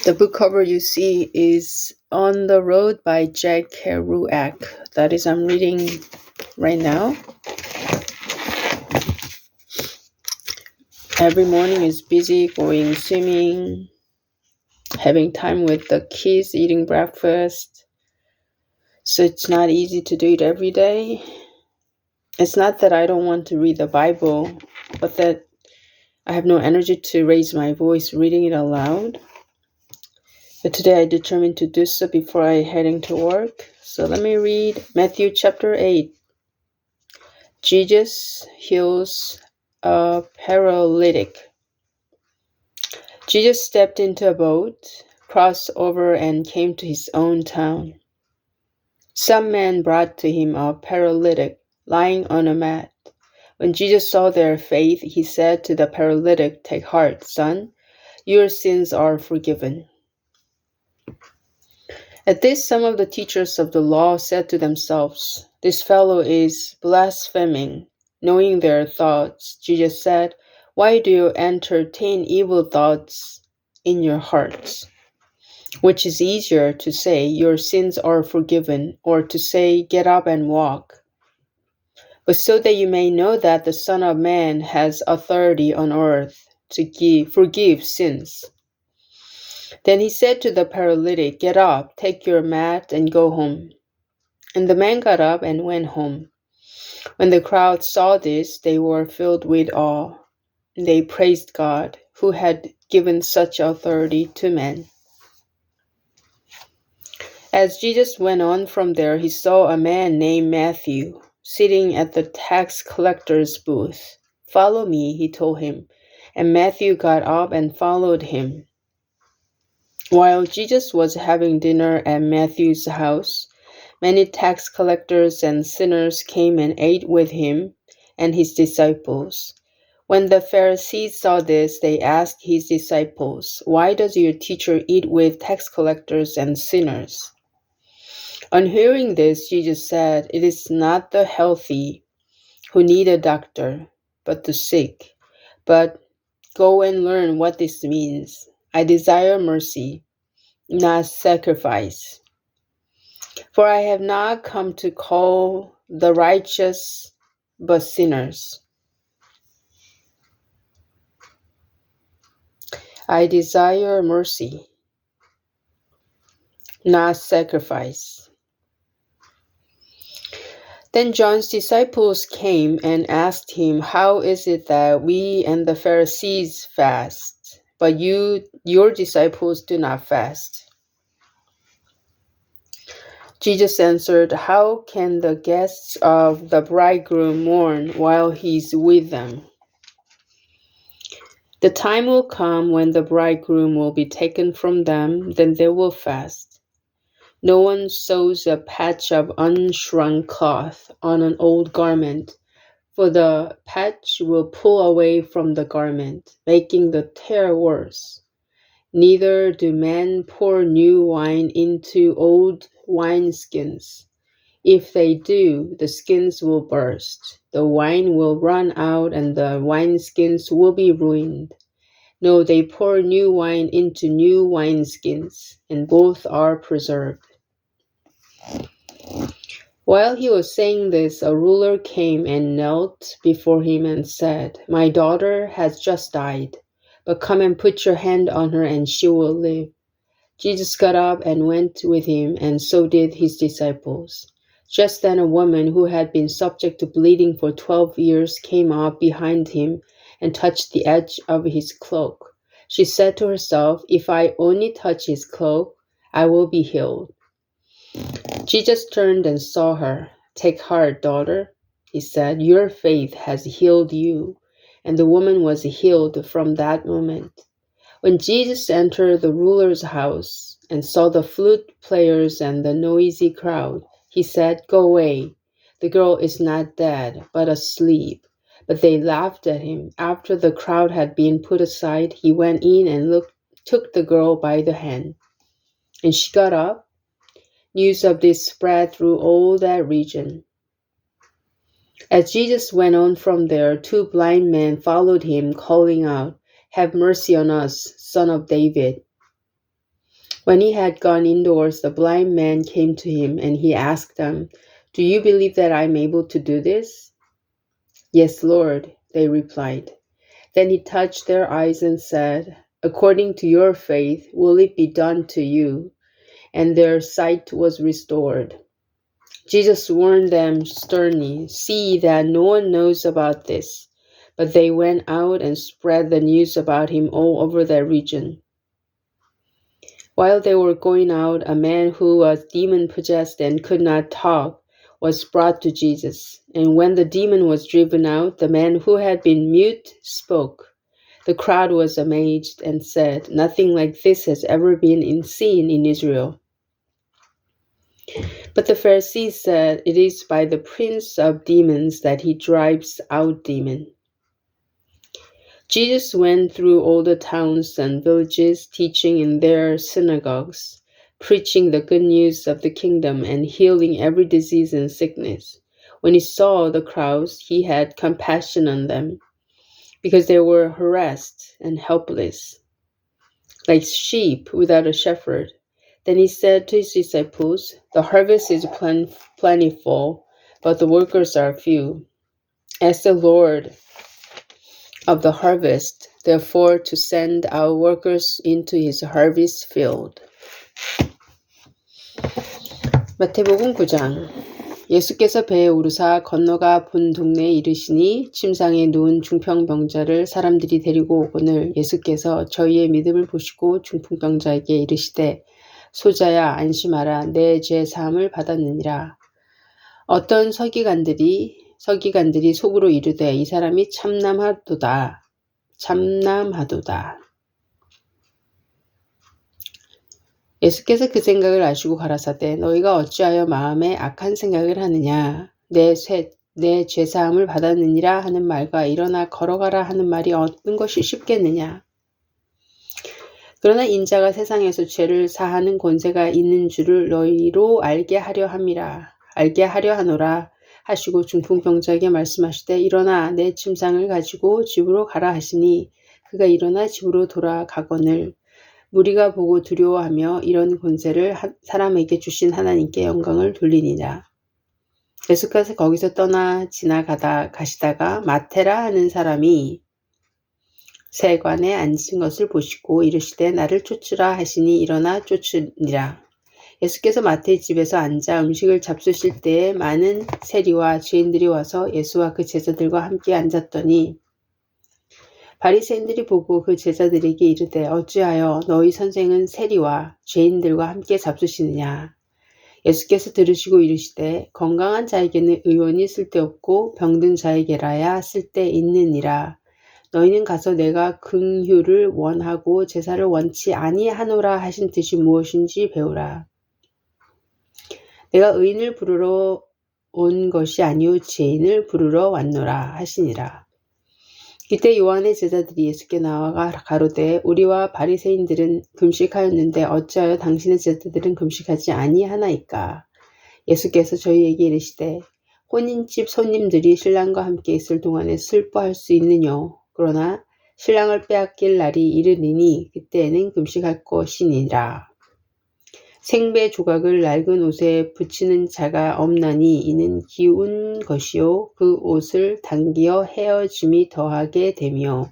The book cover you see is On the Road by Jack Kerouac. That is, I'm reading right now. Every morning is busy, going swimming, having time with the kids, eating breakfast. So it's not easy to do it every day. It's not that I don't want to read the Bible, but that I have no energy to raise my voice reading it aloud. But today I determined to do so before I heading to work. So let me read Matthew chapter 8. Jesus heals a paralytic. Jesus stepped into a boat, crossed over, and came to his own town. Some men brought to him a paralytic lying on a mat. When Jesus saw their faith, he said to the paralytic, "Take heart, son, your sins are forgiven." At this, some of the teachers of the law said to themselves, "This fellow is blaspheming." Knowing their thoughts, Jesus said, "Why do you entertain evil thoughts in your hearts? Which is easier to say, 'Your sins are forgiven,' or to say, 'Get up and walk'? But so that you may know that the Son of Man has authority on earth to forgive sins." Then he said to the paralytic, "Get up, take your mat, and go home." And the man got up and went home. When the crowd saw this, they were filled with awe. They praised God, who had given such authority to men. As Jesus went on from there, he saw a man named Matthew sitting at the tax collector's booth. "Follow me," he told him. And Matthew got up and followed him. While Jesus was having dinner at Matthew's house, many tax collectors and sinners came and ate with him and his disciples. When the Pharisees saw this, they asked his disciples, "Why does your teacher eat with tax collectors and sinners?" On hearing this, Jesus said, "It is not the healthy who need a doctor, but the sick. But go and learn what this means. I desire mercy, not sacrifice. For I have not come to call the righteous, but sinners." I desire mercy, not sacrifice. Then John's disciples came and asked him, "How is it that we and the Pharisees fast, but your disciples do not fast?" Jesus answered, "How can the guests of the bridegroom mourn while he's with them? The time will come when the bridegroom will be taken from them, then they will fast. No one sews a patch of unshrunk cloth on an old garment, for the patch will pull away from the garment, making the tear worse. Neither do men pour new wine into old wineskins. If they do, the skins will burst, the wine will run out, and the wineskins will be ruined. No, they pour new wine into new wineskins, and both are preserved." While he was saying this, a ruler came and knelt before him and said, "My daughter has just died, but come and put your hand on her and she will live." Jesus got up and went with him, and so did his disciples. Just then a woman who had been subject to bleeding for 12 years came up behind him and touched the edge of his cloak. She said to herself, "If I only touch his cloak, I will be healed." Jesus turned and saw her. "Take heart, daughter," he said. "Your faith has healed you." And the woman was healed from that moment. When Jesus entered the ruler's house and saw the flute players and the noisy crowd, he said, "Go away. The girl is not dead, but asleep." But they laughed at him. After the crowd had been put aside, he went in and took the girl by the hand. And she got up. News of this spread through all that region. As Jesus went on from there, 2 blind men followed him, calling out, "Have mercy on us, Son of David." When he had gone indoors, the blind man came to him, and he asked them, "Do you believe that I am able to do this?" "Yes, Lord," they replied. Then he touched their eyes and said, "According to your faith will it be done to you." And their sight was restored. Jesus warned them sternly, "See that no one knows about this." But they went out and spread the news about him all over that region. While they were going out, a man who was demon-possessed and could not talk was brought to Jesus. And when the demon was driven out, the man who had been mute spoke. The crowd was amazed and said, "Nothing like this has ever been seen in Israel." But the Pharisees said, "It is by the prince of demons that he drives out demons." Jesus went through all the towns and villages, teaching in their synagogues, preaching the good news of the kingdom and healing every disease and sickness. When he saw the crowds, he had compassion on them, because they were harassed and helpless, like sheep without a shepherd. Then he said to his disciples, "The harvest is plentiful, but the workers are few. Ask the Lord of the harvest, therefore, to send out workers into his harvest field." 마태복음 9장. 예수께서 배에 오르사 건너가 본 동네에 이르시니 침상에 누운 중풍병자를 사람들이 데리고 오거늘 예수께서 저희의 믿음을 보시고 중풍병자에게 이르시되, "소자야, 안심하라. 내 죄 사함을 받았느니라." 어떤 서기관들이 속으로 이르되, "이 사람이 참남하도다. 예수께서 그 생각을 아시고 가라사대, "너희가 어찌하여 마음에 악한 생각을 하느냐? 내 죄사함을 받았느니라 하는 말과 일어나 걸어가라 하는 말이 어떤 것이 쉽겠느냐? 그러나 인자가 세상에서 죄를 사하는 권세가 있는 줄을 너희로 알게 하려 하노라 하시고 중풍병자에게 말씀하시되, "일어나 내 침상을 가지고 집으로 가라" 하시니 그가 일어나 집으로 돌아가거늘 무리가 보고 두려워하며 이런 권세를 사람에게 주신 하나님께 영광을 돌리니라. 예수께서 거기서 떠나 가시다가 마테라 하는 사람이 세관에 앉은 것을 보시고 이르시되, "나를 쫓으라" 하시니 일어나 쫓으니라. 예수께서 마태의 집에서 앉아 음식을 잡수실 때에 많은 세리와 죄인들이 와서 예수와 그 제자들과 함께 앉았더니 바리새인들이 보고 그 제자들에게 이르되, "어찌하여 너희 선생은 세리와 죄인들과 함께 잡수시느냐?" 예수께서 들으시고 이르시되, "건강한 자에게는 의원이 쓸데없고 병든 자에게라야 쓸데 있느니라. 너희는 가서 내가 긍휼을 원하고 제사를 원치 아니하노라 하신 뜻이 무엇인지 배우라. 내가 의인을 부르러 온 것이 아니오 죄인을 부르러 왔노라" 하시니라. 이때 요한의 제자들이 예수께 나와 가로되, "우리와 바리새인들은 금식하였는데 어찌하여 당신의 제자들은 금식하지 아니하나이까?" 예수께서 저희에게 이르시되, "혼인집 손님들이 신랑과 함께 있을 동안에 슬퍼할 수 있느뇨? 그러나 신랑을 빼앗길 날이 이르리니 그때에는 금식할 것이니라. 생배 조각을 낡은 옷에 붙이는 자가 없나니 이는 기운 것이요 그 옷을 당기어 헤어짐이 더하게 되며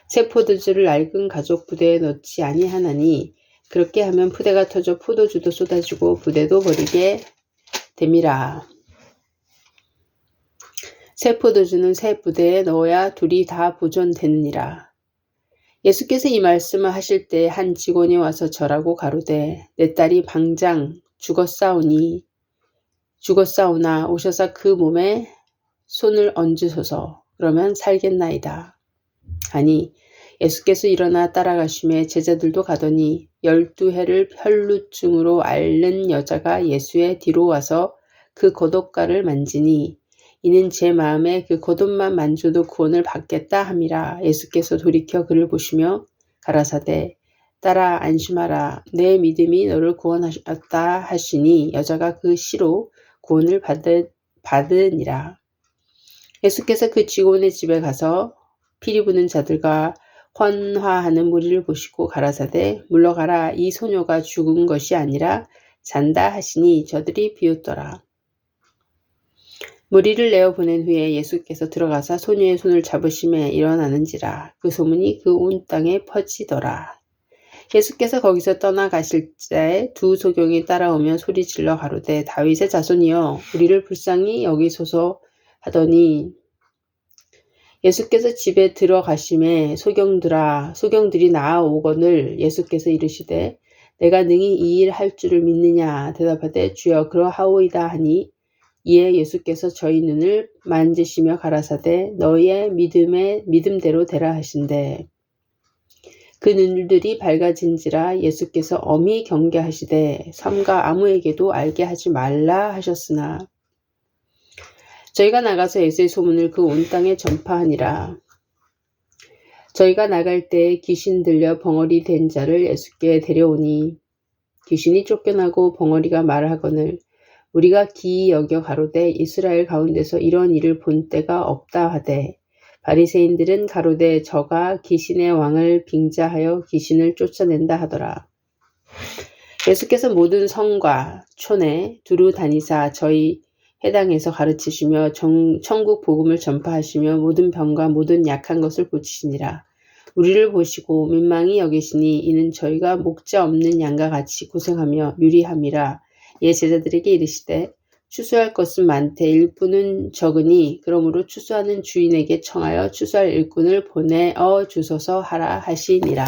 새 포도주를 낡은 가죽 부대에 넣지 아니하나니 그렇게 하면 푸대가 터져 포도주도 쏟아지고 부대도 버리게 됨이라. 새 포도주는 새 부대에 넣어야 둘이 다 보존되느니라." 예수께서 이 말씀을 하실 때 한 직원이 와서 절하고 가로되, "내 딸이 방장 죽었사오나 오셔서 그 몸에 손을 얹으소서. 그러면 살겠나이다." 하니 예수께서 일어나 따라가시매 제자들도 가더니 12해를 혈루증으로 앓는 여자가 예수의 뒤로 와서 그 겉옷가를 만지니 이는 제 마음에 그 겉옷만 만져도 구원을 받겠다 함이라. 예수께서 돌이켜 그를 보시며 가라사대, "딸아, 안심하라. 내 믿음이 너를 구원하셨다" 하시니 여자가 그 시로 구원을 받으니라. 예수께서 그 직원의 집에 가서 피리 부는 자들과 헌화하는 무리를 보시고 가라사대 물러가라 이 소녀가 죽은 것이 아니라 잔다 하시니 저들이 비웃더라. 무리를 내어 보낸 후에 예수께서 들어가사 소녀의 손을 잡으심에 일어나는지라 그 소문이 그 온 땅에 퍼지더라. 예수께서 거기서 떠나가실 때 두 소경이 따라오며 소리질러 가로되 다윗의 자손이여 우리를 불쌍히 여기소서 하더니 예수께서 집에 들어가심에 소경들이 나아오거늘 예수께서 이르시되 내가 능히 이 일 할 줄을 믿느냐 대답하되 주여 그러하오이다 하니 이에 예수께서 저희 눈을 만지시며 가라사대 너희의 믿음대로 되라 하신대 그 눈들이 밝아진지라 예수께서 엄히 경계하시되 삼가 아무에게도 알게 하지 말라 하셨으나 저희가 나가서 예수의 소문을 그 온 땅에 전파하니라. 저희가 나갈 때에 귀신 들려 벙어리 된 자를 예수께 데려오니 귀신이 쫓겨나고 벙어리가 말하거늘 우리가 기이 여겨 가로되 이스라엘 가운데서 이런 일을 본 때가 없다 하되 바리새인들은 가로되 저가 귀신의 왕을 빙자하여 귀신을 쫓아낸다 하더라. 예수께서 모든 성과 촌에 두루 다니사 저희 해당에서 가르치시며 천국 복음을 전파하시며 모든 병과 모든 약한 것을 고치시니라. 우리를 보시고 민망히 여기시니 이는 저희가 목자 없는 양과 같이 고생하며 유리함이라. 예 제자들에게 이르시되 추수할 것은 많되 일꾼은 적으니 그러므로 추수하는 주인에게 청하여 추수할 일꾼을 보내어 주소서 하라 하시니라.